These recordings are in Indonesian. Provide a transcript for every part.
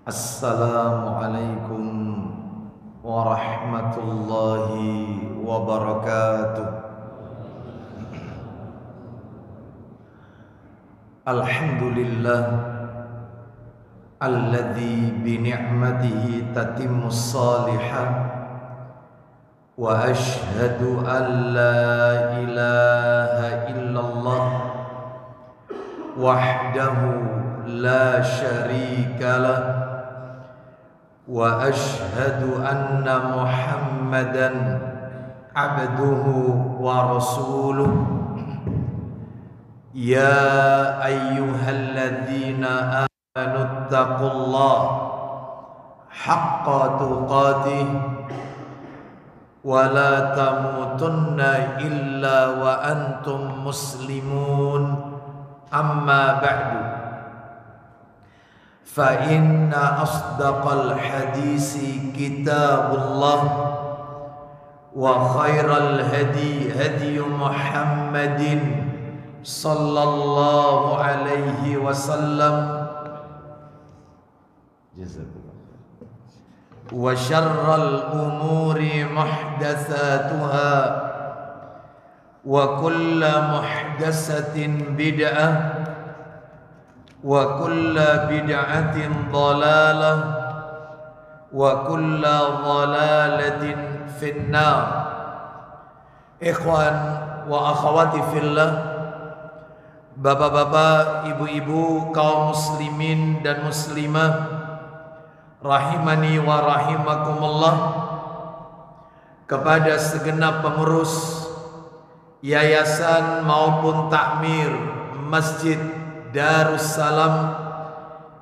Assalamualaikum warahmatullahi wabarakatuh. Alhamdulillah alladzi bi ni'matihi tatimmus salihah wa ashhadu an la ilaha illallah wahdahu la syarika lah wa ashhadu anna Muhammadan abduhu wa rasuluh. Ya ayyuhalladzina amanu taqullaha haqqa tuqatih wa la tamutunna illa wa antum muslimun. Amma ba'du, fa inna asdaqal hadisi kitabullah wa khairal hadi hadi Muhammadin sallallahu alaihi wasallam wa syarral umuri muhdatsatuha wa kullu muhdatsatin bid'ah wa kullu bid'atin dhalalah wa kullu dhalalatin finnar. Ikhwan wa akhwati fillah, bapak-bapak, ibu-ibu, kaum muslimin dan muslimah rahimani wa rahimakumullah, kepada segenap pengurus yayasan maupun takmir Masjid Darussalam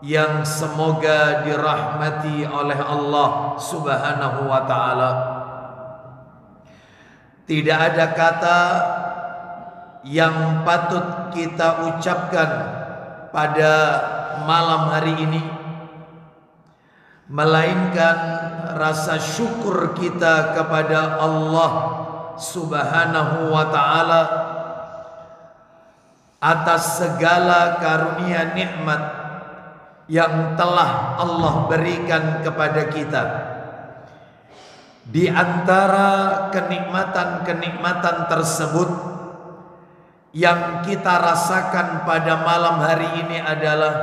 yang semoga dirahmati oleh Allah Subhanahu wa ta'ala. Tidak ada kata yang patut kita ucapkan pada malam hari ini melainkan rasa syukur kita kepada Allah Subhanahu wa ta'ala atas segala karunia nikmat yang telah Allah berikan kepada kita. Di antara kenikmatan-kenikmatan tersebut yang kita rasakan pada malam hari ini adalah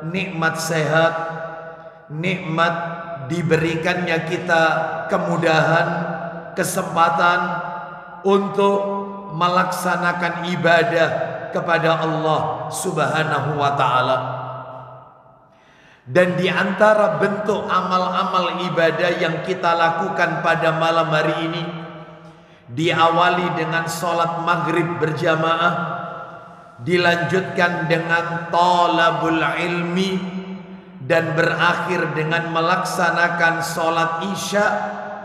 nikmat sehat, nikmat diberikannya kita kemudahan, kesempatan untuk melaksanakan ibadah kepada Allah Subhanahu wa ta'ala. Dan di antara bentuk amal-amal ibadah yang kita lakukan pada malam hari ini, diawali dengan sholat maghrib berjamaah, dilanjutkan dengan talabul ilmi, dan berakhir dengan melaksanakan sholat isya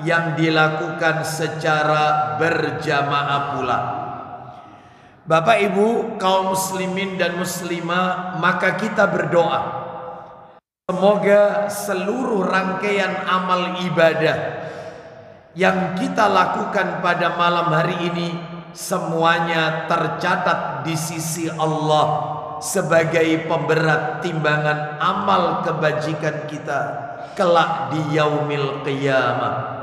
yang dilakukan secara berjamaah pula. Bapak ibu kaum muslimin dan muslimah, maka kita berdoa semoga seluruh rangkaian amal ibadah yang kita lakukan pada malam hari ini semuanya tercatat di sisi Allah sebagai pemberat timbangan amal kebajikan kita kelak di yaumil qiyamah.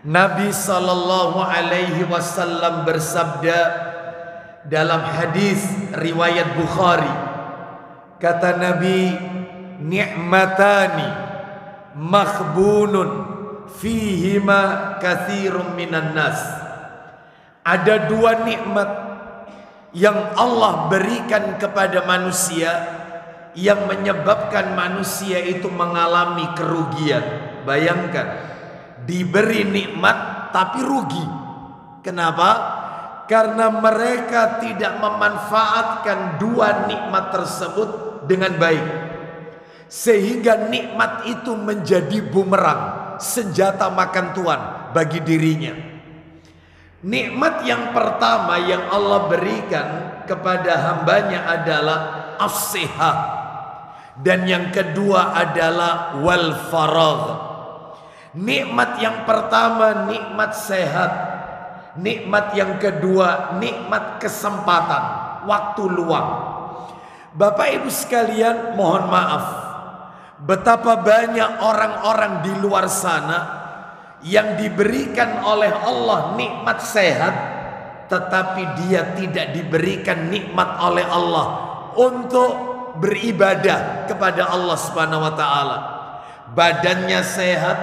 Nabi sallallahu alaihi wasallam bersabda dalam hadis riwayat Bukhari, kata Nabi, ni'matani makhbunun fihima katsirun minan nas. Ada dua nikmat yang Allah berikan kepada manusia yang menyebabkan manusia itu mengalami kerugian. Bayangkan, diberi nikmat tapi rugi. Kenapa? Karena mereka tidak memanfaatkan dua nikmat tersebut dengan baik, sehingga nikmat itu menjadi bumerang, senjata makan tuan bagi dirinya. Nikmat yang pertama yang Allah berikan kepada hambanya adalah as-sihah, dan yang kedua adalah wal faragh. Nikmat yang pertama nikmat sehat, nikmat yang kedua nikmat kesempatan, waktu luang. Bapak Ibu sekalian, mohon maaf, Betapa banyak orang-orang di luar sana yang diberikan oleh Allah nikmat sehat, tetapi dia tidak diberikan nikmat oleh Allah untuk beribadah kepada Allah Subhanahu wa taala. Badannya sehat,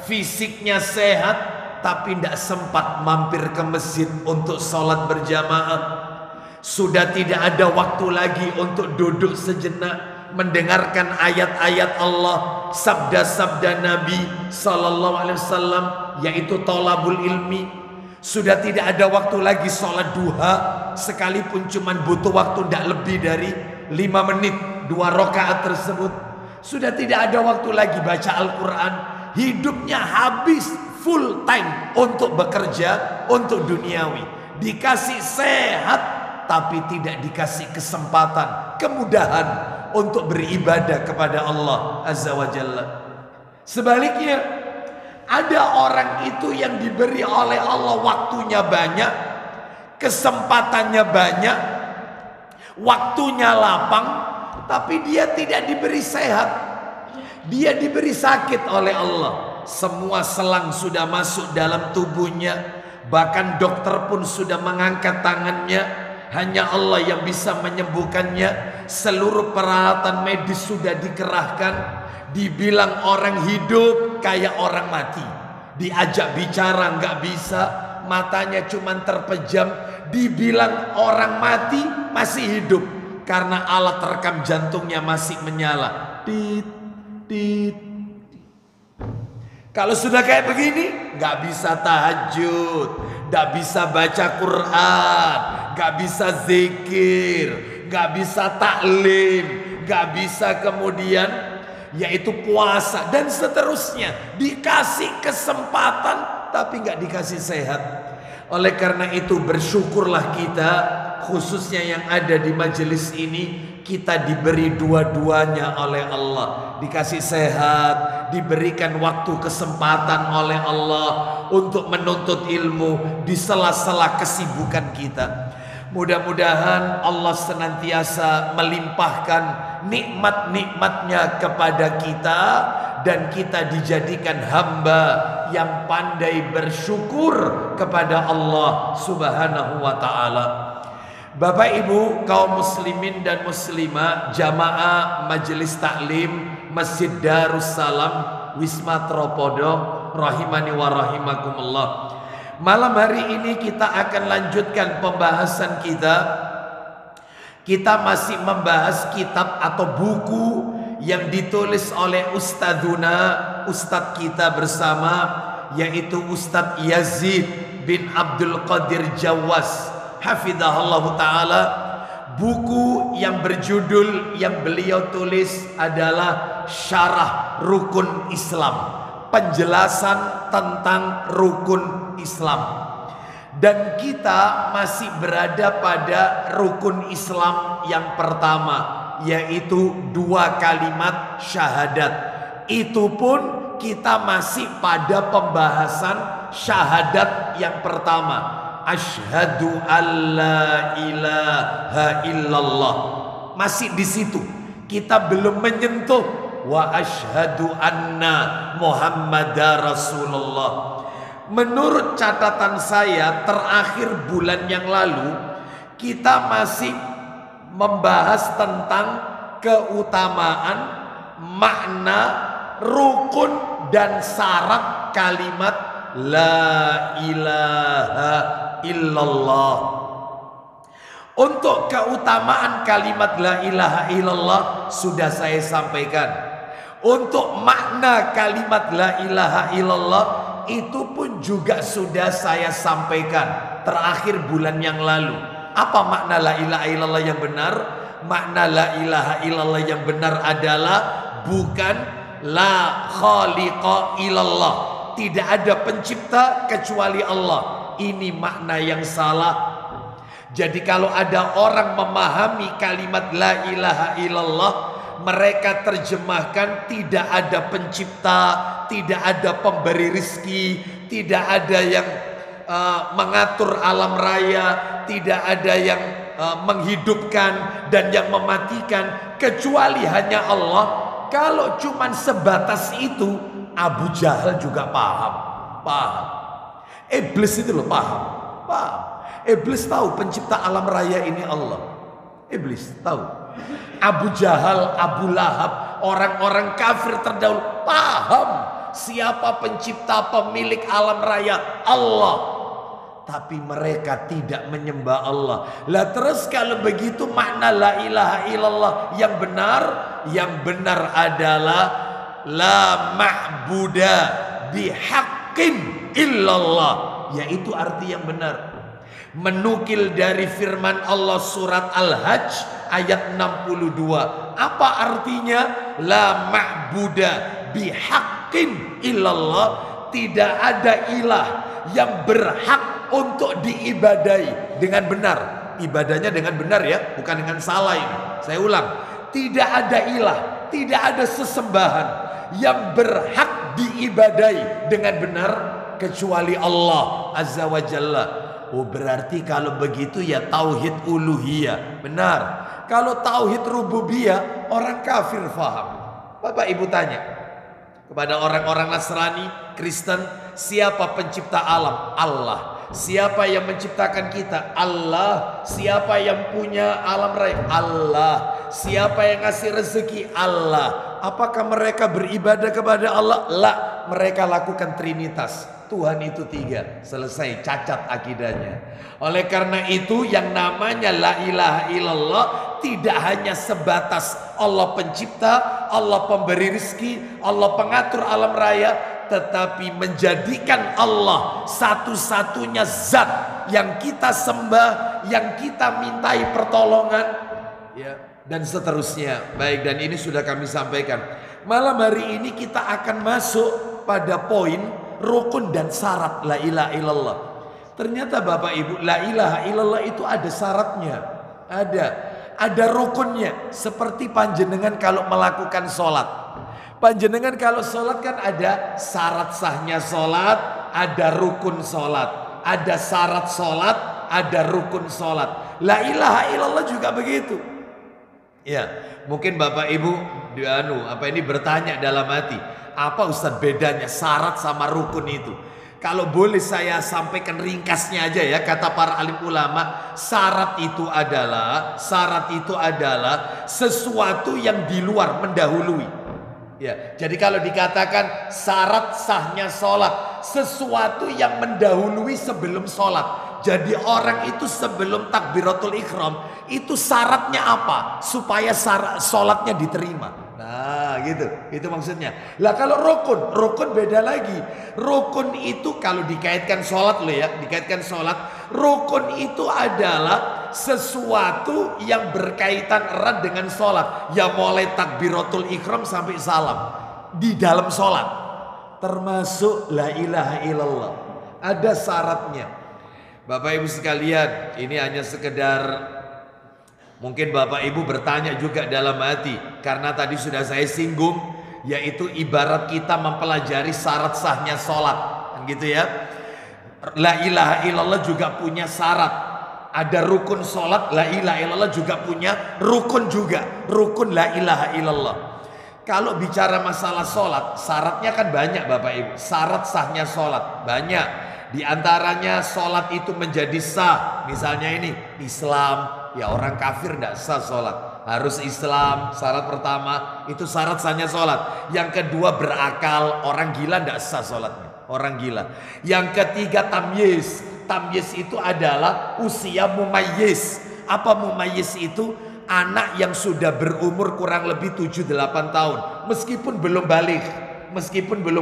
fisiknya sehat, tapi tidak sempat mampir ke masjid untuk sholat berjamaah. Sudah tidak ada waktu lagi untuk duduk sejenak mendengarkan ayat-ayat Allah, sabda-sabda Nabi sallallahu alaihi wasallam, yaitu thalabul ilmi. Sudah tidak ada waktu lagi sholat duha, sekalipun cuman butuh waktu tidak lebih dari 5 menit 2 rakaat tersebut. Sudah tidak ada waktu lagi baca Al-Quran. Hidupnya habis full time untuk bekerja, untuk duniawi. Dikasih sehat, tapi tidak dikasih kesempatan, kemudahan untuk beribadah kepada Allah Azza wa Jalla. Sebaliknya, ada orang itu yang diberi oleh Allah waktunya banyak, kesempatannya banyak, waktunya lapang, tapi dia tidak diberi sehat. Dia diberi sakit oleh Allah. Semua selang sudah masuk dalam tubuhnya, bahkan dokter pun sudah mengangkat tangannya. Hanya Allah yang bisa menyembuhkannya. Seluruh peralatan medis sudah dikerahkan. Dibilang orang hidup kayak orang mati. Diajak bicara nggak bisa, matanya cuma terpejam. Dibilang orang mati masih hidup karena alat rekam jantungnya masih menyala. Tit, tit. Kalau sudah kayak begini, nggak bisa tahajud, nggak bisa baca Quran, nggak bisa zikir, nggak bisa taklim, nggak bisa kemudian yaitu puasa dan seterusnya. Dikasih kesempatan tapi nggak dikasih sehat. Oleh karena itu bersyukurlah kita, khususnya yang ada di majelis ini, kita diberi dua-duanya oleh Allah. Dikasih sehat, diberikan waktu kesempatan oleh Allah untuk menuntut ilmu di sela-sela kesibukan kita. Mudah-mudahan Allah senantiasa melimpahkan nikmat-nikmatnya kepada kita, dan kita dijadikan hamba yang pandai bersyukur kepada Allah Subhanahu wa ta'ala. Bapak Ibu kaum muslimin dan muslimah, jamaah majelis taklim Masjid Darussalam Wisma Tropodo, rahimani wa rahimakumullah. Malam hari ini kita akan lanjutkan pembahasan kita. Kita masih membahas kitab atau buku yang ditulis oleh Ustadz kita bersama, yaitu Ustadz Yazid bin Abdul Qadir Jawas, hafidhahullah ta'ala. Buku yang berjudul yang beliau tulis adalah Syarah Rukun Islam, penjelasan tentang rukun Islam. Dan kita masih berada pada rukun Islam yang pertama, yaitu 2 kalimat syahadat. Itu pun kita masih pada pembahasan syahadat yang pertama, asyhadu alla ilaha illallah. Masih di situ, kita belum menyentuh wa asyhadu anna Muhammadar Rasulullah. Menurut catatan saya terakhir bulan yang lalu, kita masih membahas tentang keutamaan, makna, rukun dan syarat kalimat la ilaha illallah. Untuk keutamaan kalimat la ilaha illallah sudah saya sampaikan. Untuk makna kalimat la ilaha illallah itu pun juga sudah saya sampaikan terakhir bulan yang lalu. Apa makna la ilaha illallah yang benar? Makna la ilaha illallah yang benar adalah bukan la khaliqa illallah, tidak ada pencipta kecuali Allah. Ini makna yang salah. Jadi kalau ada orang memahami kalimat la ilaha illallah, mereka terjemahkan tidak ada pencipta, tidak ada pemberi rizki, tidak ada yang mengatur alam raya, tidak ada yang menghidupkan dan yang mematikan, kecuali hanya Allah. Kalau cuman sebatas itu, Abu Jahal juga paham. Iblis itu loh paham. Iblis tahu pencipta alam raya ini Allah. Iblis tahu. Abu Jahal, Abu Lahab, orang-orang kafir terdahulu paham siapa pencipta pemilik alam raya, Allah. Tapi mereka tidak menyembah Allah. Lah terus kalau begitu makna la ilaha illallah yang benar adalah la ma'buda bihaqqin illallah, yaitu arti yang benar. Menukil dari firman Allah surat Al-Hajj ayat 62. Apa artinya la ma'buda bihaqqin illallah? Tidak ada ilah yang berhak untuk diibadai dengan benar. Ibadahnya dengan benar ya, bukan dengan salah ini. Saya ulang, tidak ada ilah, tidak ada sesembahan yang berhak diibadai dengan benar kecuali Allah Azza wa Jalla. Oh berarti kalau begitu ya tauhid uluhiyah benar. Kalau tauhid rububiyah orang kafir faham. Bapak ibu tanya kepada orang-orang Nasrani, Kristen, siapa pencipta alam? Allah. Siapa yang menciptakan kita? Allah. Siapa yang punya alam raya? Allah. Siapa yang ngasih rezeki? Allah. Apakah mereka beribadah kepada Allah? La. Mereka lakukan trinitas. Tuhan itu tiga. Selesai, cacat akidahnya. Oleh karena itu yang namanya la ilaha illallah tidak hanya sebatas Allah pencipta, Allah pemberi rizki, Allah pengatur alam raya, tetapi menjadikan Allah satu-satunya zat yang kita sembah, yang kita mintai pertolongan, ya, dan seterusnya. Baik, dan ini sudah kami sampaikan. Malam hari ini kita akan masuk pada poin rukun dan syarat la ilaha illallah. Ternyata Bapak Ibu, la ilaha illallah itu ada syaratnya. Ada rukunnya. Seperti panjenengan kalau melakukan sholat. Panjenengan kalau sholat kan ada syarat sahnya sholat, ada rukun sholat. Ada syarat sholat, ada rukun sholat. La ilaha illallah juga begitu. Ya, mungkin Bapak Ibu bertanya dalam hati, apa Ustaz bedanya syarat sama rukun itu? Kalau boleh saya sampaikan ringkasnya aja ya, kata para alim ulama, syarat itu adalah sesuatu yang di luar mendahului. Ya, jadi kalau dikatakan syarat sahnya sholat, sesuatu yang mendahului sebelum sholat. Jadi orang itu sebelum takbiratul ihram itu syaratnya apa? Supaya sholatnya diterima. Nah gitu, itu maksudnya. Lah kalau rukun beda lagi. Rukun itu kalau dikaitkan sholat loh ya, dikaitkan sholat. Rukun itu adalah sesuatu yang berkaitan erat dengan sholat. Ya mulai takbiratul ihram sampai salam di dalam sholat. Termasuk la ilaha illallah. Ada syaratnya. Bapak ibu sekalian, ini hanya sekedar mungkin Bapak Ibu bertanya juga dalam hati, karena tadi sudah saya singgung, yaitu ibarat kita mempelajari syarat sahnya sholat, kan gitu ya. La ilaha illallah juga punya syarat. Ada rukun sholat, la ilaha illallah juga punya rukun juga. Rukun la ilaha illallah. Kalau bicara masalah sholat, syaratnya kan banyak Bapak Ibu. Syarat sahnya sholat banyak. Di antaranya sholat itu menjadi sah. Misalnya ini Islam, ya orang kafir tidak sah sholat. Harus Islam, syarat pertama. Itu syarat sahnya sholat. Yang kedua berakal, orang gila tidak sah sholatnya. Orang gila. Yang ketiga tamyiz. Tamyiz itu adalah usia mumayyiz. Apa mumayyiz itu? Anak yang sudah berumur kurang lebih 7-8 tahun. Meskipun belum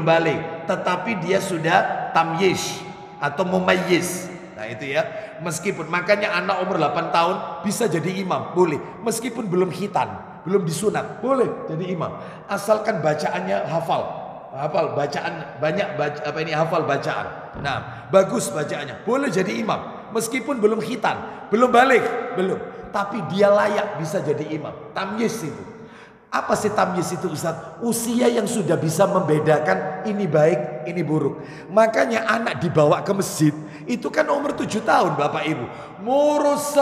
balik. Tetapi dia sudah tamyiz atau mumayyiz. Nah itu ya, meskipun makanya anak umur 8 tahun bisa jadi imam, boleh. Meskipun belum khitan, belum disunat, boleh jadi imam. Asalkan bacaannya hafal bacaan banyak, hafal bacaan. Nah, bagus bacaannya, boleh jadi imam. Meskipun belum khitan, belum balik, belum. Tapi dia layak bisa jadi imam. Tamyiz itu. Apa sih tamyiz itu Ustaz? Usia yang sudah bisa membedakan ini baik, ini buruk. Makanya anak dibawa ke masjid itu kan umur 7 tahun Bapak Ibu. Murus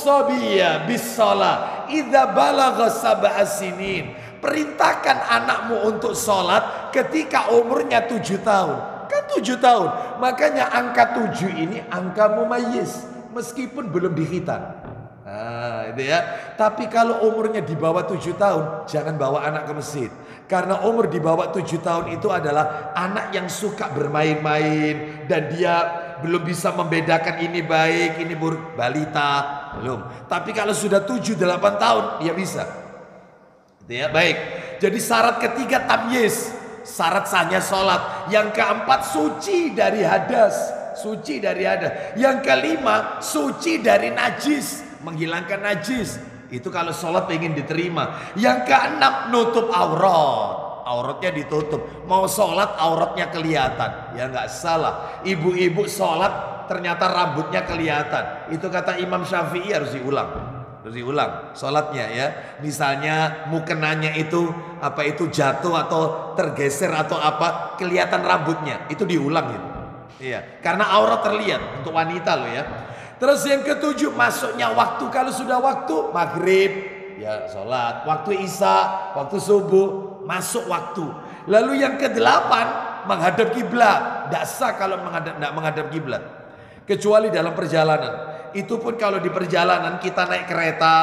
sabiya bis shalah idza balagha sab'a sinin. Perintahkan anakmu untuk sholat ketika umurnya 7 tahun. Kan 7 tahun. Makanya angka 7 ini angka mumayyiz meskipun belum dikhitan. Nah, itu ya. Tapi kalau umurnya di bawah 7 tahun, jangan bawa anak ke masjid. Karena umur di bawah 7 tahun itu adalah anak yang suka bermain-main dan dia belum bisa membedakan ini baik, ini buruk. Balita belum. Tapi kalau sudah 7-8 tahun, dia bisa. Itu ya, baik. Jadi syarat ketiga tamyiz, syarat sahnya sholat. Yang keempat suci dari hadas, suci dari hadas. Yang kelima suci dari najis, menghilangkan najis. Itu kalau sholat ingin diterima. Yang keenam nutup aurat, auratnya ditutup. Mau sholat auratnya kelihatan, ya nggak salah. Ibu-ibu sholat ternyata rambutnya kelihatan, itu kata Imam Syafi'i harus diulang. Harus diulang sholatnya ya. Misalnya mukenanya itu apa itu jatuh atau tergeser atau apa, kelihatan rambutnya, itu diulang itu. Iya, karena aurat terlihat untuk wanita loh ya. Terus yang ketujuh masuknya waktu. Kalau sudah waktu maghrib ya sholat, waktu isya, waktu subuh masuk waktu. Lalu yang kedelapan menghadap kiblat. Tidak sah kalau tidak menghadap kiblat, kecuali dalam perjalanan. Itu pun kalau di perjalanan kita naik kereta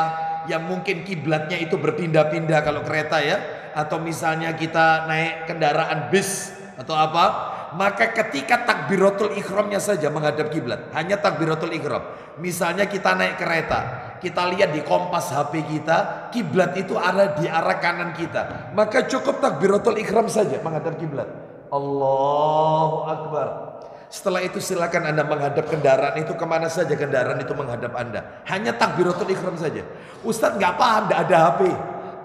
yang mungkin kiblatnya itu berpindah-pindah kalau kereta ya, atau misalnya kita naik kendaraan bis atau apa, maka ketika takbiratul ihramnya saja menghadap kiblat, hanya takbiratul ihram. Misalnya kita naik kereta, kita lihat di kompas HP kita, kiblat itu ada di arah kanan kita, maka cukup takbiratul ihram saja menghadap kiblat. Allahu Akbar. Setelah itu silakan Anda menghadap kendaraan itu kemana saja kendaraan itu menghadap Anda. Hanya takbiratul ihram saja. Ustadz nggak paham, nggak ada HP.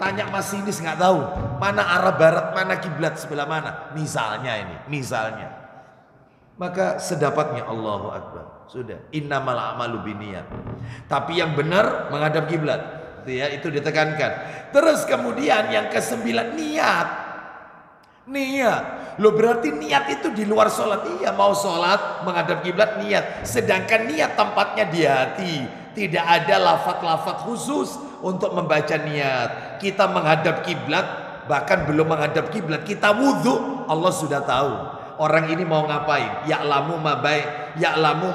Tanya masinis nggak tahu mana arah barat, mana kiblat sebelah mana. Misalnya ini, misalnya. Maka sedapatnya Allahu Akbar. Sudah. Innamal a'malu binniyat. Tapi yang benar menghadap kiblat. Itu ditekankan. Terus kemudian yang ke-9 niat. Niat. Loh berarti niat itu di luar sholat. Iya, mau sholat menghadap kiblat niat. Sedangkan niat tempatnya di hati. Tidak ada lafaz-lafaz khusus untuk membaca niat. Kita menghadap kiblat, bahkan belum menghadap kiblat, kita wudhu, Allah sudah tahu orang ini mau ngapain. Ya'lamu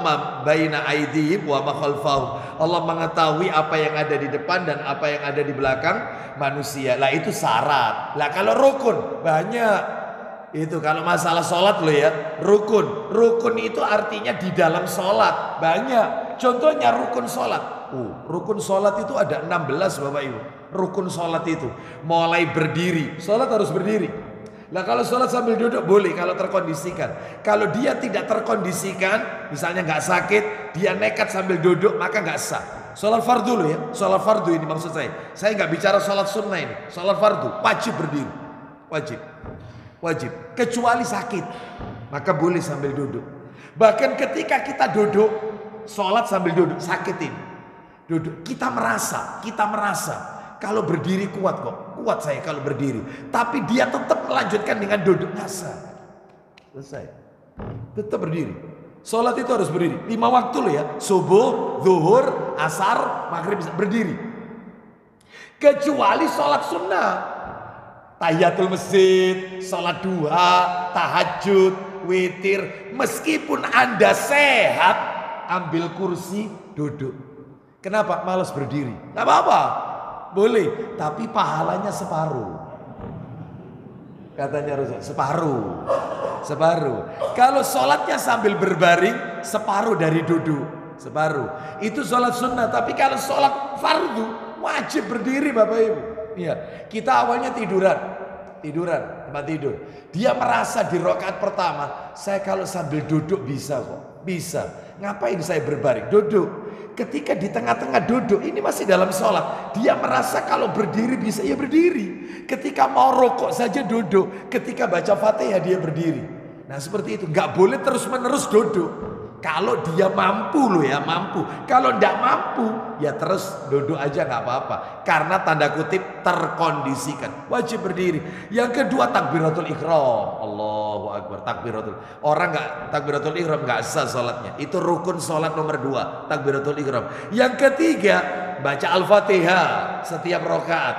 ma baina aydihim wa ma khalfahum. Allah mengetahui apa yang ada di depan dan apa yang ada di belakang manusia. Lah itu syarat. Lah kalau rukun banyak. Itu kalau masalah sholat loh ya, rukun. Rukun itu artinya di dalam sholat banyak. Contohnya rukun sholat. Rukun sholat itu ada 16 Bapak Ibu. Rukun sholat itu mulai berdiri. Sholat harus berdiri. Nah kalau sholat sambil duduk boleh kalau terkondisikan. Kalau dia tidak terkondisikan, misalnya nggak sakit, dia nekat sambil duduk, maka nggak sah. Sholat fardu loh ya. Sholat fardu ini maksud saya. Saya nggak bicara sholat sunnah ini. Sholat fardu wajib berdiri. Wajib. Kecuali sakit, maka boleh sambil duduk. Bahkan ketika kita duduk, sholat sambil duduk, sakit ini. Duduk, kita merasa kalau berdiri kuat kok. Kuat saya kalau berdiri. Tapi dia tetap melanjutkan dengan duduk. Nasa. Selesai. Tetap berdiri. Sholat itu harus berdiri. 5 waktu loh ya. Subuh, zuhur, asar, maghrib bisa berdiri. Kecuali sholat sunnah. Tahiyatul masjid, sholat duha, tahajud, witir. Meskipun Anda sehat, ambil kursi, duduk. Kenapa? Malas berdiri. Gak apa-apa. Boleh. Tapi pahalanya separuh. Katanya Rasul, separuh. Kalau sholatnya sambil berbaring, separuh dari duduk. Separuh. Itu sholat sunnah. Tapi kalau sholat fardu, wajib berdiri Bapak Ibu. Iya, kita awalnya tiduran tempat tidur. Dia merasa di rakaat pertama, saya kalau sambil duduk bisa kok, bisa. Ngapain saya berbaring? Duduk. Ketika di tengah-tengah duduk, ini masih dalam sholat. Dia merasa kalau berdiri bisa, ya berdiri. Ketika mau rokok saja duduk. Ketika baca Fatihah dia berdiri. Nah seperti itu, nggak boleh terus-menerus duduk. Kalau dia mampu loh ya, mampu. Kalau tidak mampu ya terus duduk aja nggak apa-apa. Karena tanda kutip terkondisikan. Wajib berdiri. Yang kedua takbiratul ihram. Allahu akbar, takbiratul. Orang nggak takbiratul ihram nggak sah sholatnya. Itu rukun sholat nomor 2, takbiratul ihram. Yang ketiga baca Al-Fatihah setiap rakaat.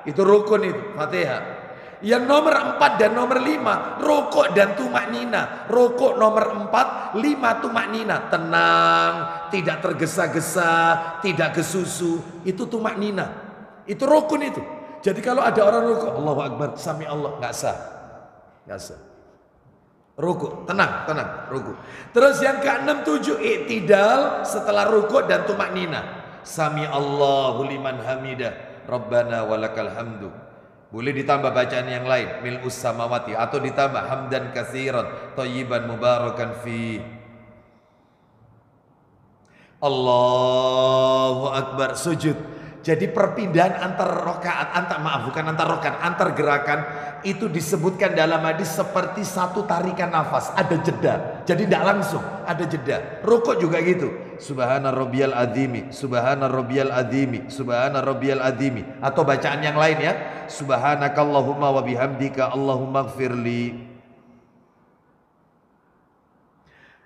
Itu rukun itu, Fatihah. Yang nomor 4 dan nomor 5 rukuk dan tumak nina. Rukuk nomor 4, 5 tumak nina. Tenang, tidak tergesa-gesa, tidak kesusu. Itu tumak nina. Itu rukun itu. Jadi kalau ada orang rukuk, Allahu Akbar, sami Allah, nggak sah. Nggak sah. Rukuk, tenang, rukuk. Terus yang ke-6, 7 i'tidal setelah rukuk dan tumak nina. Sami Allahu liman hamidah. Rabbana walakal hamdu. Boleh ditambah bacaan yang lain, mil'us samawati, atau ditambah hamdan katsiran thayyiban mubarakan fi. Allahu akbar, sujud. Jadi perpindahan antar rakaat, antar gerakan itu disebutkan dalam hadis seperti satu tarikan nafas, ada jeda. Jadi tidak langsung, ada jeda. Rukuk juga gitu. Subhana rabbiyal azimi, subhana rabbiyal azimi, subhana rabbiyal azimi. Atau bacaan yang lain ya. Subhanakallahumma wa bihamdika Allahumma gfirli.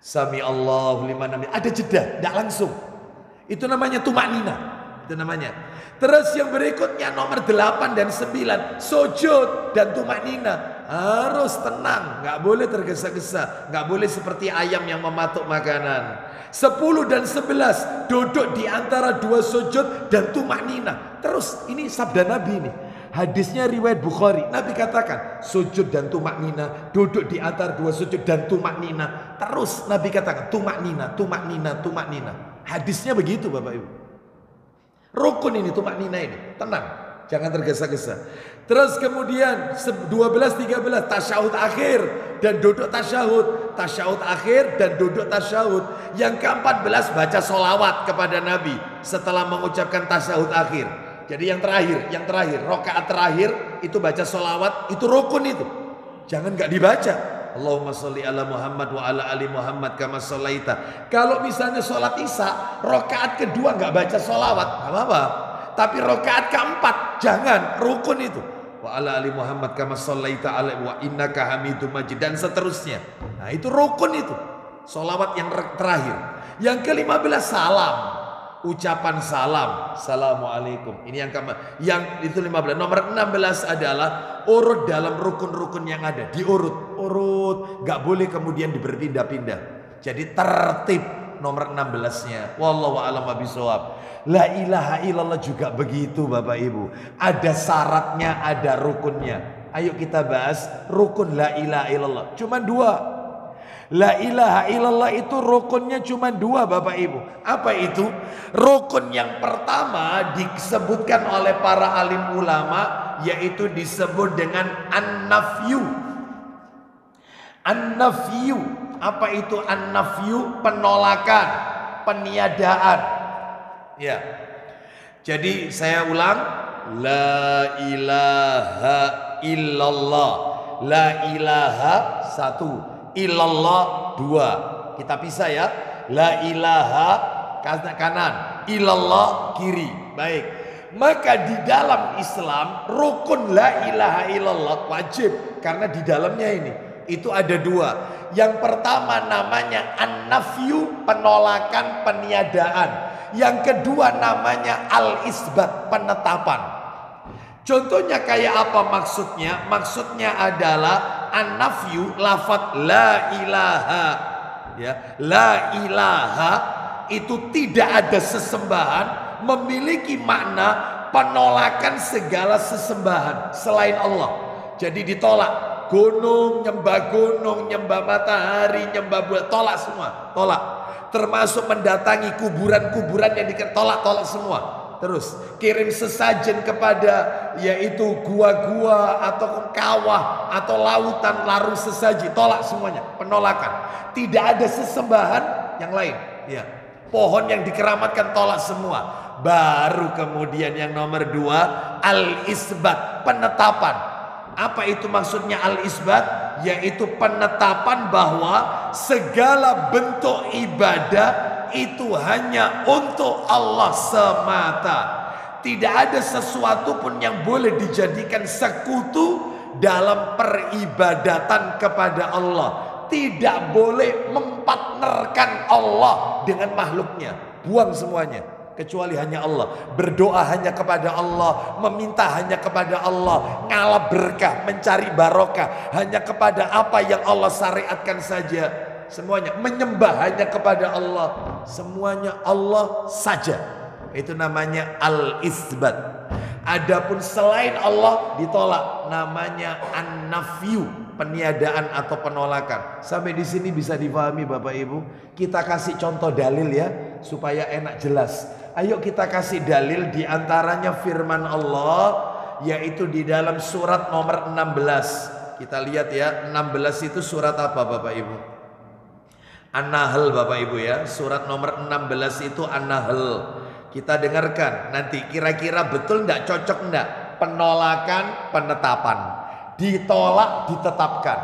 Sami Allahu liman hamidah. Ada jeda, tidak langsung. Itu namanya tumak nina. Itu namanya. Terus yang berikutnya nomor 8 dan 9 sujud dan tumak nina. Harus tenang, nggak boleh tergesa-gesa, nggak boleh seperti ayam yang mematuk makanan. 10 dan 11 duduk di antara 2 sujud dan tumak nina. Terus ini sabda Nabi ini. Hadisnya riwayat Bukhari. Nabi katakan sujud dan tumak nina, duduk di antara 2 sujud dan tumak nina. Terus Nabi katakan tumak nina, tumak nina, tumak nina. Hadisnya begitu Bapak Ibu. Rukun ini tumak nina ini, tenang, jangan tergesa-gesa. Terus kemudian 12, 13 tasyahud akhir dan duduk tasyahud. Tasyahud akhir dan duduk tasyahud. Yang ke-14 baca solawat kepada Nabi setelah mengucapkan tasyahud akhir. Jadi yang terakhir, rakaat terakhir itu baca solawat, itu rukun itu. Jangan nggak dibaca. Allahumma sholli ala Muhammad wa ala ali Muhammad kama sholaita. Kalau misalnya sholat isya, rakaat kedua nggak baca sholawat, nggak apa-apa. Tapi rakaat keempat jangan, rukun itu. Wa ala ali Muhammad kama sholaita ala wa innaka hamidum majid dan seterusnya. Nah itu rukun itu, sholawat yang terakhir. Yang ke-15 salam. Ucapan salam, assalamualaikum. Ini yang itu 15. Nomor 16 adalah urut dalam rukun-rukun yang ada, diurut, nggak boleh kemudian berpindah-pindah. Jadi tertib nomor 16-nya. Wallahu a'lam bishawab. La ilaha illallah juga begitu Bapak Ibu. Ada syaratnya, ada rukunnya. Ayo kita bahas rukun la ilaha illallah. Cuma 2. La ilaha illallah itu rukunnya cuma 2 Bapak Ibu. Apa itu? Rukun yang pertama disebutkan oleh para alim ulama, yaitu disebut dengan an-nafyu. An-nafyu. Apa itu an-nafyu? Penolakan, peniadaan. Ya. Jadi saya ulang, la ilaha illallah. La ilaha 1. Ilallah 2. Kita pisah ya. La ilaha kanan, ilallah kiri. Baik. Maka di dalam Islam rukun la ilaha illallah wajib, karena di dalamnya ini itu ada 2. Yang pertama namanya an-nafyu, penolakan, peniadaan. Yang kedua namanya al-isbat, penetapan. Contohnya kayak apa maksudnya? Maksudnya adalah an-nafyu, lafadz la ilaha. Ya, la ilaha itu tidak ada sesembahan, memiliki makna penolakan segala sesembahan selain Allah. Jadi ditolak. Gunung, nyembah matahari, nyembah bulan, tolak semua, tolak. Termasuk mendatangi kuburan-kuburan yang tolak semua. Terus kirim sesajen kepada yaitu gua-gua atau kawah atau lautan larung sesaji, tolak semuanya, penolakan. Tidak ada sesembahan yang lain. Ya. Pohon yang dikeramatkan, tolak semua. Baru kemudian yang nomor 2 al-isbat, penetapan. Apa itu maksudnya al-isbat? yaitu penetapan bahwa segala bentuk ibadah itu hanya untuk Allah semata. Tidak ada sesuatu pun yang boleh dijadikan sekutu dalam peribadatan kepada Allah. Tidak boleh mempartnerkan Allah dengan makhluknya. Buang semuanya, kecuali hanya Allah. Berdoa hanya kepada Allah, meminta hanya kepada Allah, ngalap berkah, mencari barokah hanya kepada apa yang Allah syariatkan saja. Semuanya menyembah hanya kepada Allah, semuanya Allah saja. Itu namanya al-isbat. Adapun selain Allah ditolak, namanya an-nafyu, peniadaan atau penolakan. Sampai di sini bisa dipahami Bapak Ibu? Kita kasih contoh dalil ya, supaya enak jelas. Ayo kita kasih dalil, diantaranya firman Allah, yaitu di dalam surat nomor 16. Kita lihat ya, 16 itu surat apa Bapak Ibu? An-Nahl Bapak Ibu ya, surat nomor 16 itu An-Nahl. Kita dengarkan nanti kira-kira betul enggak, cocok enggak? Penolakan, penetapan. Ditolak, ditetapkan.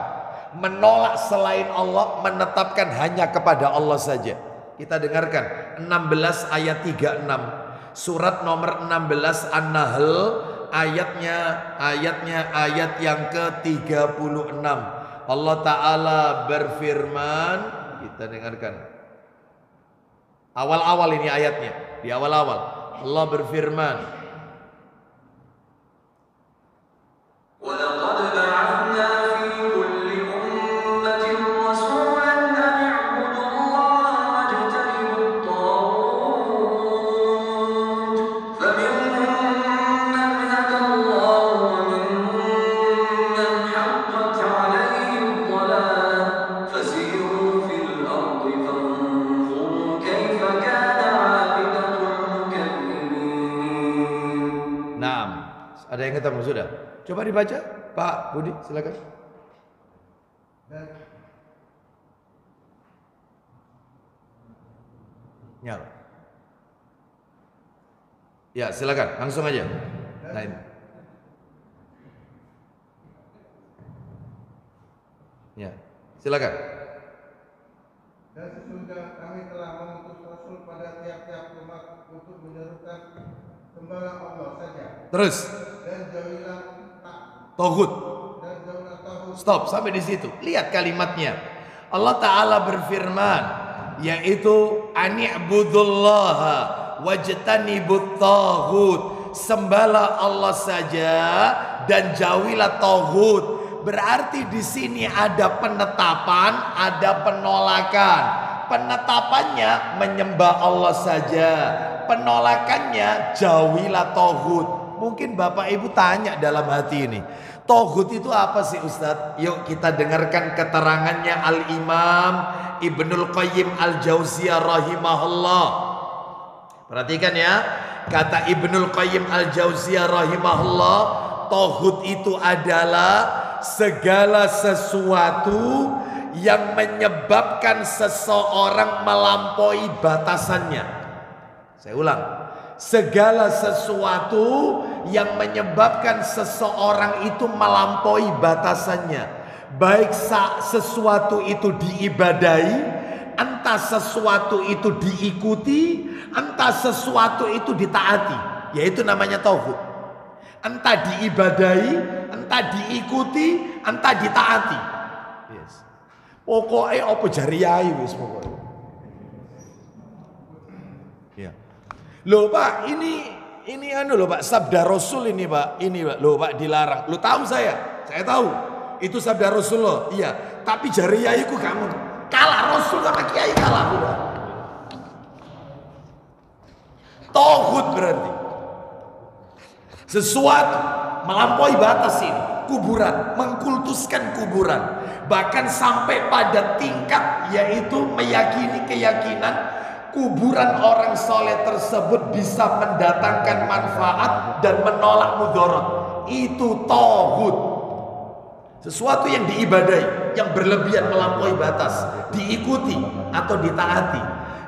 Menolak selain Allah, menetapkan hanya kepada Allah saja. Kita dengarkan 16 ayat 36. Surat nomor 16 An-Nahl, ayat yang ke-36. Allah Ta'ala berfirman, kita dengarkan. Awal-awal ini ayatnya, di awal-awal Allah berfirman, ada yang ketemu sudah? Coba dibaca, Pak Budi, silakan. Nyala. Ya, silakan, langsung aja. Nah, ini. Ya, silakan. Dan sesudah kami telah mengutus Rasul pada tiap-tiap umat untuk menyerukan sembahlah Allah saja. Terus. Dan jauhilah Togut. Dan jauhilah Togut. Stop sampai di situ. Lihat kalimatnya. Allah Ta'ala berfirman, yaitu ani'budullaha wajtanibut taghut. Sembahlah Allah saja dan jauhilah taghut. Berarti di sini ada penetapan, ada penolakan. Penetapannya menyembah Allah saja, penolakannya jauhilah taghut. Mungkin Bapak Ibu tanya dalam hati ini, taghut itu apa sih Ustadz? Yuk kita dengarkan keterangannya Al-Imam Ibnul Qayyim Al-Jauziyah rahimahullah. Perhatikan ya, kata Ibnul Qayyim Al-Jauziyah rahimahullah, taghut itu adalah segala sesuatu yang menyebabkan seseorang melampaui batasannya. Saya ulang, segala sesuatu yang menyebabkan seseorang itu melampaui batasannya, baik sesuatu itu diibadahi, entah sesuatu itu diikuti, entah sesuatu itu ditaati, yaitu namanya taghut. Entah diibadahi, entah diikuti, entah ditaati. Yes. Pokoknya apa jariyai wis pokoknya. Ya. Loh Pak, ini anu loh Pak, sabda Rasul ini Pak. Ini Pak, loh Pak dilarang. Loh tahu saya tahu. Itu sabda Rasulullah. Iya, tapi jariyai ku kamu kalah Rasul sama kiai kalah udah. Taghut berarti sesuatu melampaui batas ini, kuburan, mengkultuskan kuburan, bahkan sampai pada tingkat yaitu meyakini keyakinan kuburan orang soleh tersebut bisa mendatangkan manfaat dan menolak mudarat. Itu taghut. Sesuatu yang diibadahi, yang berlebihan melampaui batas, diikuti atau ditaati.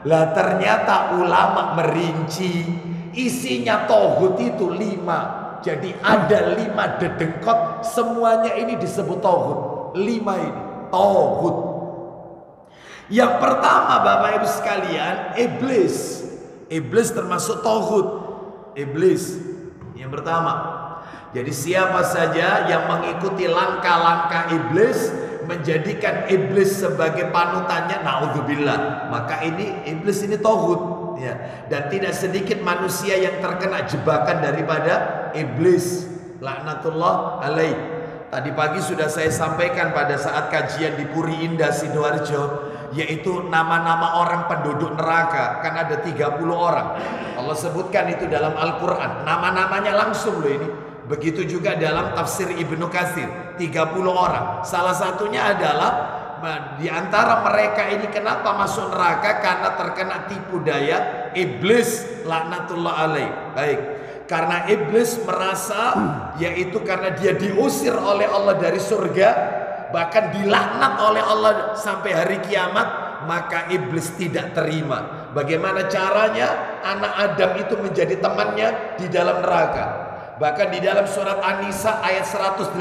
Lah ternyata ulama merinci, isinya taghut itu 5. Jadi ada 5 dedengkot, semuanya ini disebut taghut. 5 ini tauhid. Yang pertama Bapak Ibu sekalian, iblis. Iblis termasuk tauhid. Iblis yang pertama. Jadi siapa saja yang mengikuti langkah-langkah iblis, menjadikan iblis sebagai panutannya, naudzubillah, maka ini iblis ini tauhid, ya. Dan tidak sedikit manusia yang terkena jebakan daripada iblis, laknatullah alaih. Tadi pagi sudah saya sampaikan pada saat kajian di Puri Indah Sidoarjo, yaitu nama-nama orang penduduk neraka. Kan ada 30 orang. Allah sebutkan itu dalam Al-Quran, nama-namanya langsung loh ini. Begitu juga dalam tafsir Ibnu Katsir, 30 orang. Salah satunya adalah di antara mereka ini kenapa masuk neraka, karena terkena tipu daya iblis, laknatullah alaih. Baik, karena iblis merasa, yaitu karena dia diusir oleh Allah dari surga, bahkan dilaknat oleh Allah sampai hari kiamat, maka iblis tidak terima. Bagaimana caranya anak Adam itu menjadi temannya di dalam neraka? Bahkan di dalam surat An-Nisa ayat 118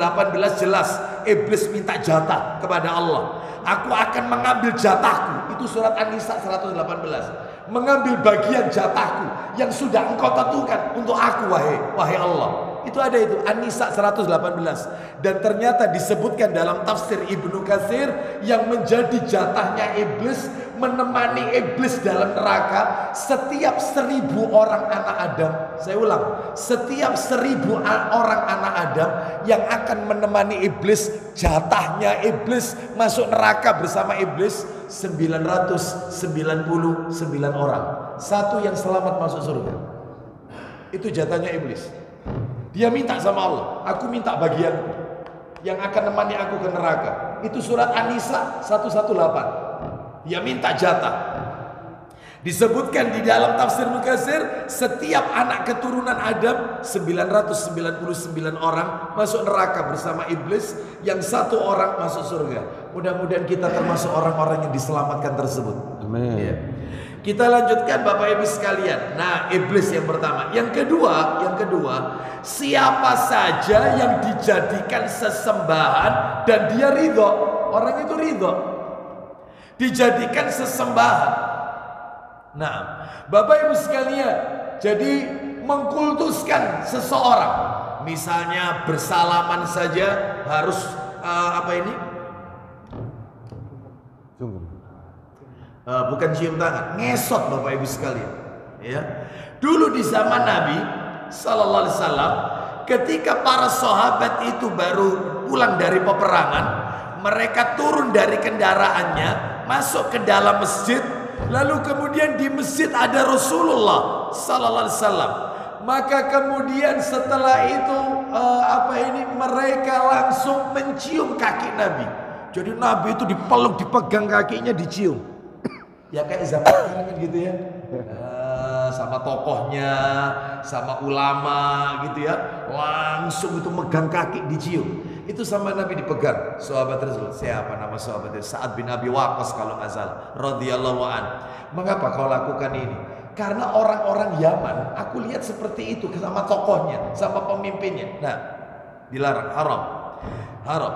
jelas iblis minta jatah kepada Allah. Aku akan mengambil jatahku. Itu surat An-Nisa 118. Mengambil bagian jatahku yang sudah engkau tentukan untuk aku, wahai Allah. Itu ada itu An-Nisa 118. Dan ternyata disebutkan dalam tafsir Ibnu Katsir, yang menjadi jatahnya iblis, menemani iblis dalam neraka setiap 1000 orang anak Adam. Saya ulang, setiap 1000 orang anak Adam yang akan menemani iblis, jatahnya iblis masuk neraka bersama iblis 999 orang. Satu yang selamat masuk surga. Itu jatahnya iblis. Dia minta sama Allah, aku minta bagian yang akan menemani aku ke neraka. Itu surat An-Nisa 118. Dia minta jatah. Disebutkan di dalam tafsir Ibnu Katsir, setiap anak keturunan Adam 999 orang masuk neraka bersama iblis, yang 1 orang masuk surga. Mudah-mudahan kita termasuk orang-orang yang diselamatkan tersebut. Amin. Ya. Kita lanjutkan Bapak Ibu sekalian. Nah, iblis yang pertama. Yang kedua, siapa saja yang dijadikan sesembahan dan dia ridho, orang itu ridho, dijadikan sesembahan. Nah, Bapak Ibu sekalian, jadi mengkultuskan seseorang, misalnya bersalaman saja harus bukan cium tangan, ngesot Bapak Ibu sekalian. Ya, dulu di zaman Nabi Sallallahu Alaihi Wasallam, ketika para sahabat itu baru pulang dari peperangan, mereka turun dari kendaraannya, masuk ke dalam masjid. Lalu kemudian di masjid ada Rasulullah Sallallahu Alaihi Wasallam. Maka kemudian setelah itu mereka langsung mencium kaki Nabi. Jadi Nabi itu dipeluk, dipegang kakinya, dicium. Ya kayak zaman sekarang kan gitu ya. Sama tokohnya, sama ulama gitu ya. Langsung itu megang kaki, dicium. Itu sama Nabi dipegang. Sahabat Rasul, siapa nama sahabat itu? Sa'ad bin Abi Waqqas kalau nggak salah, radhiyallahu an. Mengapa kau lakukan ini? Karena orang-orang Yaman, aku lihat seperti itu sama tokohnya, sama pemimpinnya. Nah, dilarang, haram.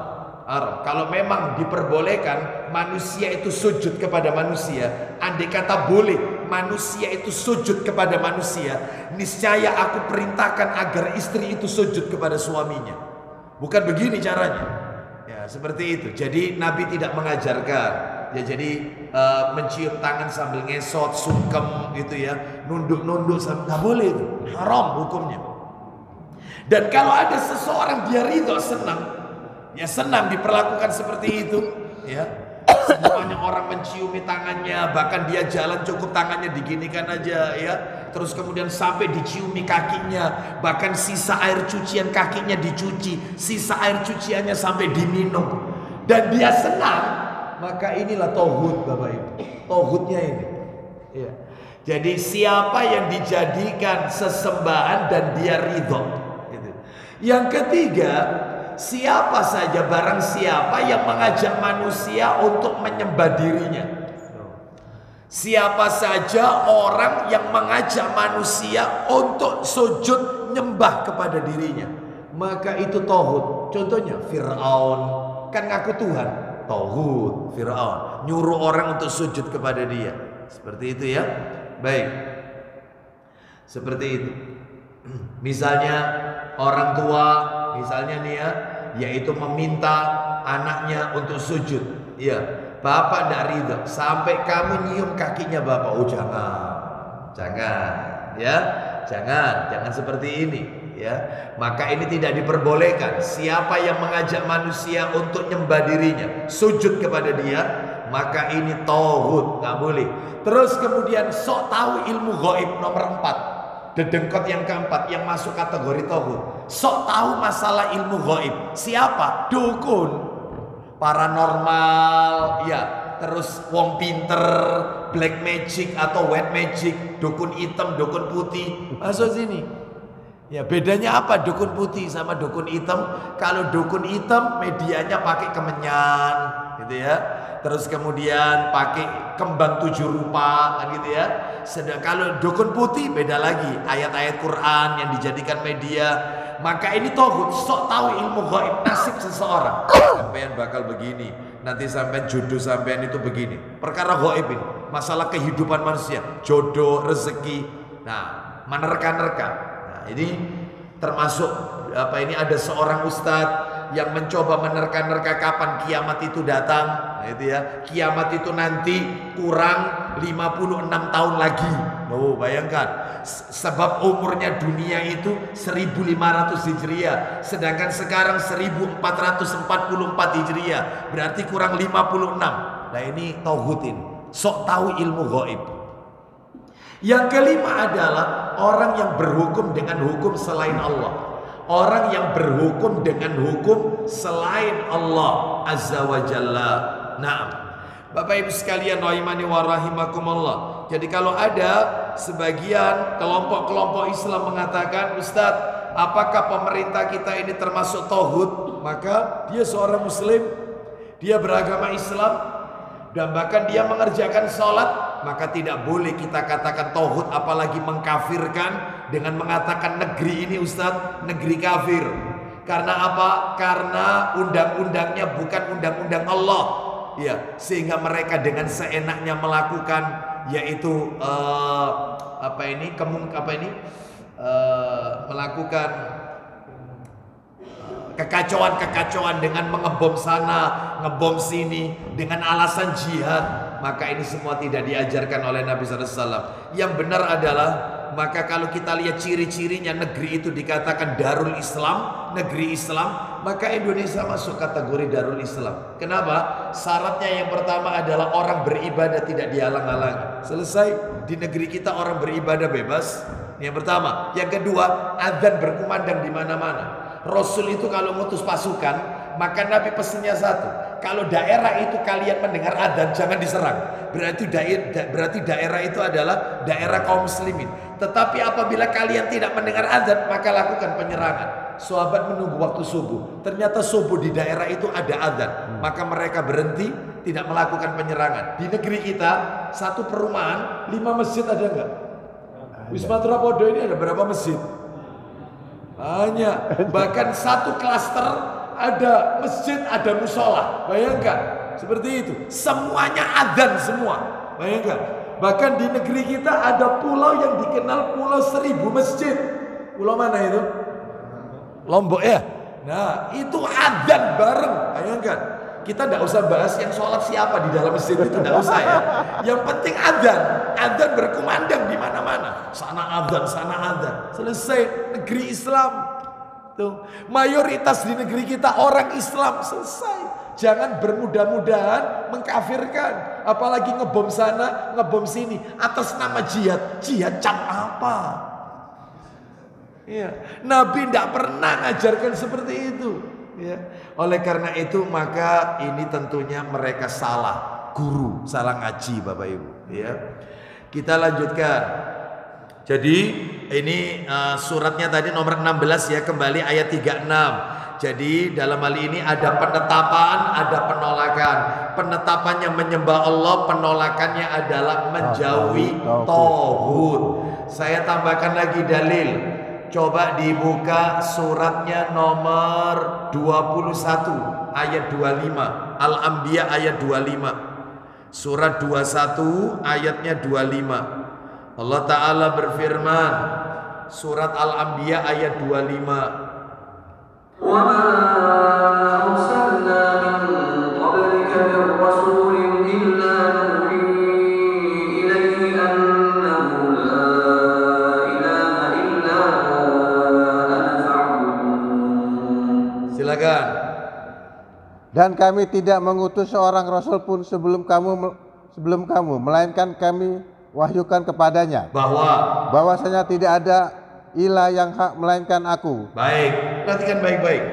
Kalau memang diperbolehkan manusia itu sujud kepada manusia, andai kata boleh manusia itu sujud kepada manusia, niscaya aku perintahkan agar istri itu sujud kepada suaminya. Bukan begini caranya. Ya, seperti itu. Jadi Nabi tidak mengajarkan. Ya, jadi mencium tangan sambil ngesot, sungkem gitu ya, nunduk-nunduk, nggak boleh itu. Haram hukumnya. Dan kalau ada seseorang dia ridho, senang, ya senang diperlakukan seperti itu, ya. Semuanya orang menciumi tangannya, bahkan dia jalan cukup tangannya diginikan aja, ya. Terus kemudian sampai diciumi kakinya, bahkan sisa air cucian kakinya dicuci, sisa air cuciannya sampai diminum, dan dia senang. Maka inilah tauhid Bapak Ibu. Tauhidnya ini. Ya. Jadi siapa yang dijadikan sesembahan dan dia ridho. Gitu. Yang ketiga, siapa saja barang siapa yang mengajak manusia untuk menyembah dirinya. Siapa saja orang yang mengajak manusia untuk sujud nyembah kepada dirinya, maka itu tauhid. Contohnya Fir'aun, kan ngaku Tuhan, tauhid Firaun, nyuruh orang untuk sujud kepada dia. Seperti itu ya. Baik. Seperti itu. Misalnya orang tua, misalnya nih ya, yaitu meminta anaknya untuk sujud. Iya, bapak tidak ridho sampai kamu nyium kakinya bapak. Oh jangan, ya, jangan seperti ini. Ya, maka ini tidak diperbolehkan. Siapa yang mengajak manusia untuk nyembah dirinya, sujud kepada dia, maka ini tauhid, nggak boleh. Terus kemudian sok tahu ilmu gaib nomor 4, dedengkot yang keempat yang masuk kategori tauhid. Sok tahu masalah ilmu gaib. Siapa? Dukun, paranormal, ya. Terus wong pinter, black magic atau white magic, dukun hitam, dukun putih, masuk sini. Ya, bedanya apa dukun putih sama dukun hitam? Kalau dukun hitam medianya pakai kemenyan, gitu ya. Terus kemudian pakai kembang 7 rupa, kan gitu ya. Sedang kalau dukun putih beda lagi, ayat-ayat Quran yang dijadikan media. Maka ini tauhid, sok tahu ilmu gaib nasib seseorang. Sampean bakal begini, nanti sampean jodoh sampean itu begini. Perkara gaib ini, masalah kehidupan manusia, jodoh, rezeki. Nah, menerka-nerka. Ini termasuk apa ini, ada seorang ustadz yang mencoba menerka-nerka kapan kiamat itu datang. Nah, itu ya, kiamat itu nanti kurang 56 tahun lagi. Oh, bayangkan, sebab umurnya dunia itu 1500 Hijriah, sedangkan sekarang 1444 Hijriah, berarti kurang 56. Nah, ini tauhid ini, sok tahu ilmu gaib. Yang kelima adalah orang yang berhukum dengan hukum selain Allah. Orang yang berhukum dengan hukum selain Allah Azza wa Jalla. Nah, Bapak Ibu sekalian rahimani wa rahimakumullah. Jadi kalau ada sebagian kelompok-kelompok Islam mengatakan, Ustadz, apakah pemerintah kita ini termasuk tauhid? Maka dia seorang muslim, dia beragama Islam, dan bahkan dia mengerjakan sholat, maka tidak boleh kita katakan tauhid, apalagi mengkafirkan dengan mengatakan negeri ini Ustadz, negeri kafir. Karena apa? Karena undang-undangnya bukan undang-undang Allah, ya, sehingga mereka dengan seenaknya melakukan, yaitu melakukan kekacauan-kekacauan dengan mengebom sana, ngebom sini dengan alasan jihad. Maka ini semua tidak diajarkan oleh Nabi SAW. Yang benar adalah, maka kalau kita lihat ciri-cirinya negeri itu dikatakan Darul Islam, negeri Islam, maka Indonesia masuk kategori Darul Islam. Kenapa? Syaratnya yang pertama adalah orang beribadah tidak dihalang-halangi. Selesai, di negeri kita orang beribadah bebas. Yang pertama. Yang kedua, azan berkumandang di mana-mana. Rasul itu kalau ngutus pasukan, maka Nabi pesannya satu, kalau daerah itu kalian mendengar adzan jangan diserang. Berarti daerah itu adalah daerah kaum muslimin. Tetapi apabila kalian tidak mendengar adzan, maka lakukan penyerangan. Sahabat menunggu waktu subuh, ternyata subuh di daerah itu ada adzan, maka mereka berhenti, tidak melakukan penyerangan. Di negeri kita, satu perumahan 5 masjid ada enggak? Wisma Trapodo ini ada berapa masjid? Banyak. Bahkan satu klaster ada masjid, ada musola. Bayangkan, seperti itu. Semuanya adzan semua. Bayangkan. Bahkan di negeri kita ada pulau yang dikenal pulau 1000 masjid. Pulau mana itu? Lombok ya. Nah, itu adzan bareng. Bayangkan. Kita tidak usah bahas yang sholat siapa di dalam masjid itu, tidak usah ya. Yang penting adzan, adzan berkumandang di mana-mana. Sana adzan, sana adzan. Selesai, negeri Islam. Tuh, mayoritas di negeri kita orang Islam, selesai. Jangan bermudah-mudahan mengkafirkan, apalagi ngebom sana, ngebom sini atas nama jihad. Jihad cap apa? Ya, Nabi tidak pernah ngajarkan seperti itu. Ya. Oleh karena itu maka ini tentunya mereka salah guru, salah ngaji Bapak Ibu. Ya. Kita lanjutkan. Jadi ini suratnya tadi nomor 16 ya, kembali ayat 36. Jadi dalam hal ini ada penetapan, ada penolakan. Penetapannya menyembah Allah, penolakannya adalah menjauhi tauhid. Saya tambahkan lagi dalil. Coba dibuka suratnya nomor 21 ayat 25. Al-Anbiya ayat 25. Surat 21 ayatnya 25. Allah Ta'ala berfirman, surat Al-Anbiya ayat 25. Silakan. Dan kami tidak mengutus seorang rasul pun sebelum kamu, melainkan kami wahyukan kepadanya bahwasanya tidak ada ilah yang hak melainkan aku. Baik, perhatikan baik-baik.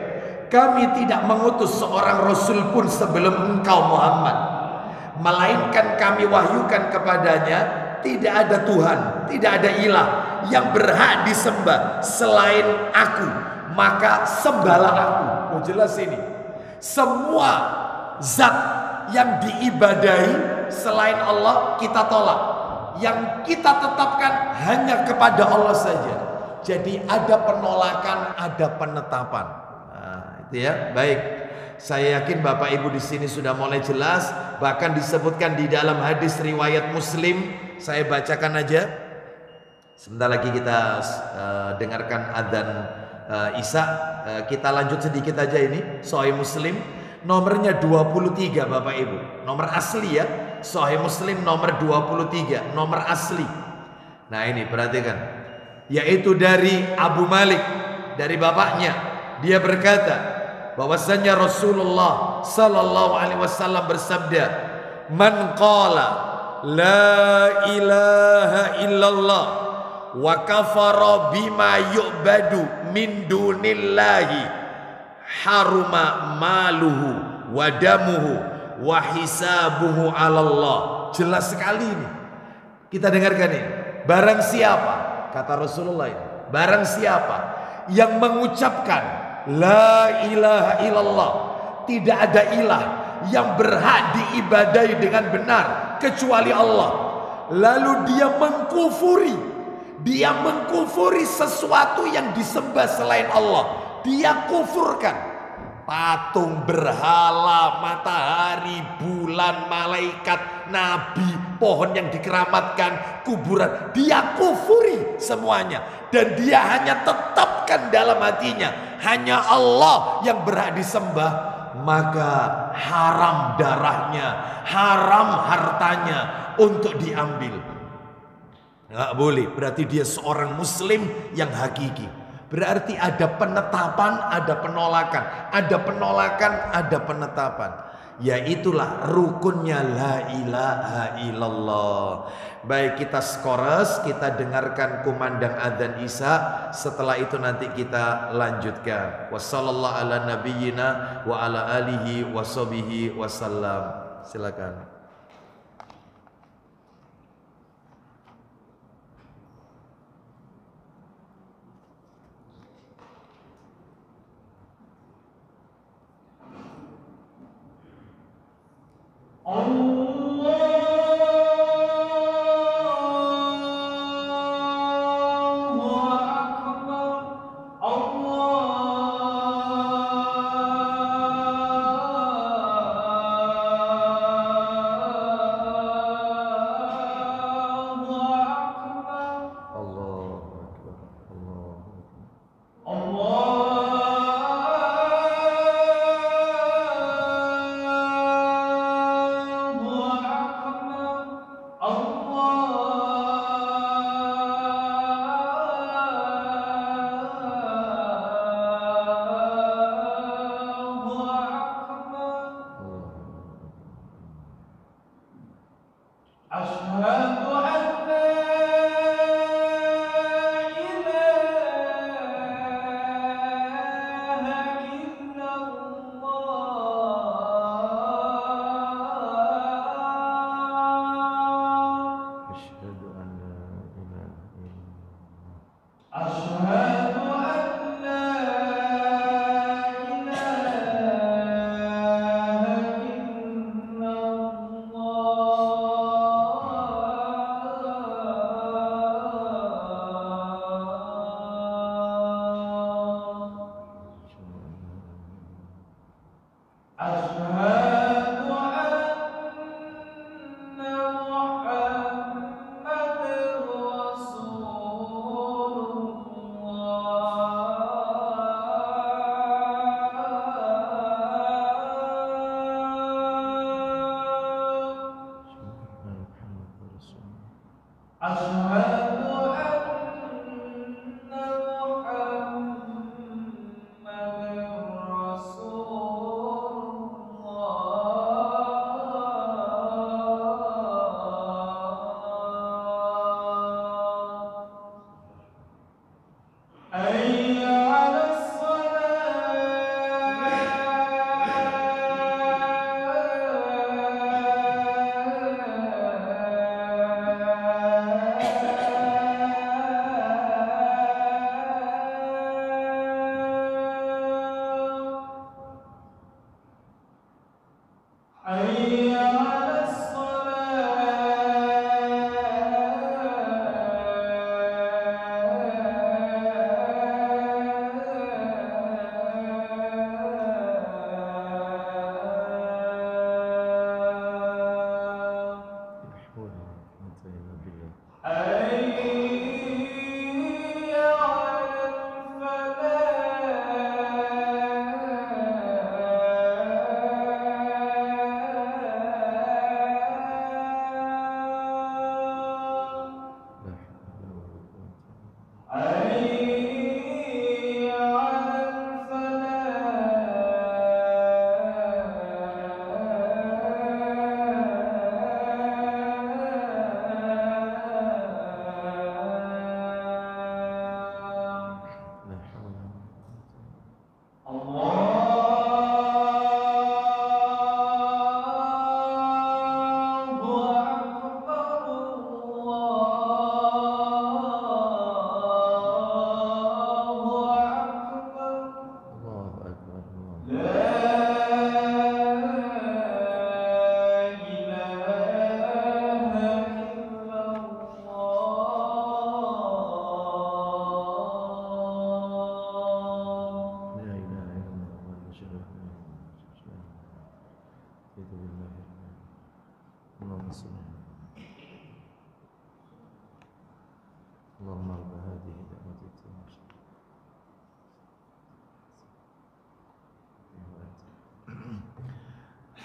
Kami tidak mengutus seorang rasul pun sebelum engkau Muhammad, melainkan kami wahyukan kepadanya tidak ada Tuhan, tidak ada ilah yang berhak disembah selain aku, maka sembahlah aku. Oh, jelas ini. Semua zat yang diibadahi selain Allah kita tolak. Yang kita tetapkan hanya kepada Allah saja. Jadi ada penolakan, ada penetapan. Nah, itu ya. Baik. Saya yakin Bapak Ibu di sini sudah mulai jelas. Bahkan disebutkan di dalam hadis riwayat Muslim. Saya bacakan aja. Sebentar lagi kita dengarkan adzan Isya. Kita lanjut sedikit aja ini. Sahih Muslim nomornya 23 Bapak Ibu. Nomor asli ya. Sahih Muslim nomor 23, nomor asli. Nah ini perhatikan. Yaitu dari Abu Malik, dari bapaknya. Dia berkata bahwasanya Rasulullah sallallahu alaihi wasallam bersabda, "Man qala la ilaha illallah wa kafara bima yu'badu min dunillahi haruma maluhu wa damuhu wa hisabuhu 'ala Allah." Jelas sekali ini. Kita dengarkan ini. Barang siapa, kata Rasulullah ini, barang siapa yang mengucapkan la ilaha illallah, tidak ada ilah yang berhak diibadahi dengan benar kecuali Allah, lalu dia mengkufuri sesuatu yang disembah selain Allah, dia kufurkan patung, berhala, matahari, bulan, malaikat, nabi, pohon yang dikeramatkan, kuburan, dia kufuri semuanya. Dan dia hanya tetapkan dalam hatinya hanya Allah yang berhak disembah, maka haram darahnya, haram hartanya untuk diambil. Nggak boleh, berarti dia seorang muslim yang hakiki. Berarti ada penetapan, ada penolakan, ada penolakan, ada penetapan. Yaitulah rukunnya la ilaha illallah. Baik, kita skores, kita dengarkan kumandang adzan Isya. Setelah itu nanti kita lanjutkan. Wassallallahu ala nabiyyina wa ala alihi washabihi wasallam. Silakan.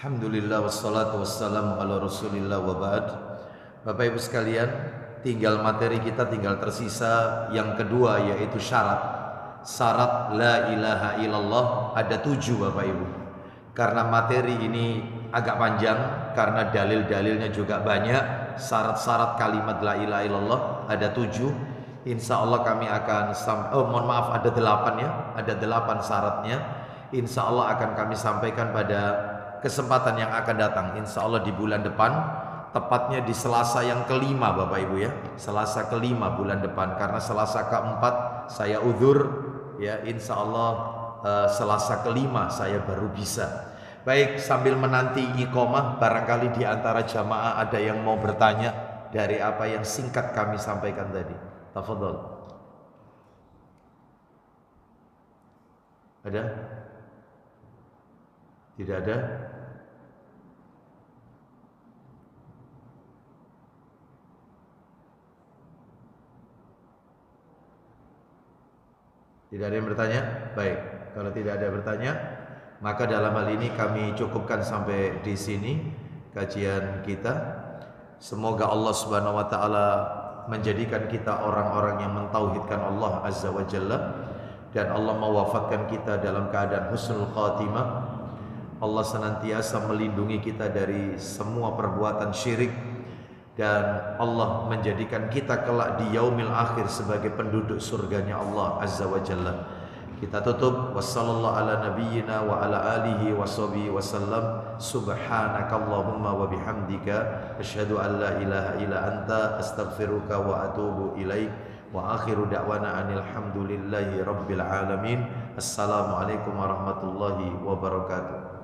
Alhamdulillah wassalatu wassalamu ala rasulillah wa ba'd. Bapak Ibu sekalian, tinggal materi kita tinggal tersisa yang kedua, yaitu syarat. Syarat la ilaha illallah ada 7 Bapak Ibu. Karena materi ini agak panjang, karena dalil-dalilnya juga banyak, syarat-syarat kalimat la ilaha illallah ada 7. Insya Allah kami akan ada 8 ya, ada 8 syaratnya. Insya Allah akan kami sampaikan pada kesempatan yang akan datang, insya Allah di bulan depan, tepatnya di Selasa yang kelima Bapak Ibu ya, Selasa kelima bulan depan, karena Selasa keempat saya uzur ya, insya Allah Selasa kelima saya baru bisa. Baik, sambil menanti iqomah, barangkali di antara jamaah ada yang mau bertanya dari apa yang singkat kami sampaikan tadi. Tafadhol. Ada? Tidak ada? Tidak ada yang bertanya? Baik, kalau tidak ada yang bertanya, maka dalam hal ini kami cukupkan sampai di sini kajian kita. Semoga Allah Subhanahu wa taala menjadikan kita orang-orang yang mentauhidkan Allah Azza wa Jalla, dan Allah mewafatkan kita dalam keadaan husnul khatimah. Allah senantiasa melindungi kita dari semua perbuatan syirik, dan Allah menjadikan kita kelak di yaumil akhir sebagai penduduk surganya Allah Azza wa Jalla. Kita tutup, wassallallahu ala nabiyyina wa ala alihi wa sahbihi wasallam. Subhanakallahumma wa bihamdika asyhadu an la ilaha illa anta astaghfiruka wa atubu ilaik. Wa akhiru da'wana anil hamdulillahi rabbil alamin. Assalamualaikum warahmatullahi wabarakatuh.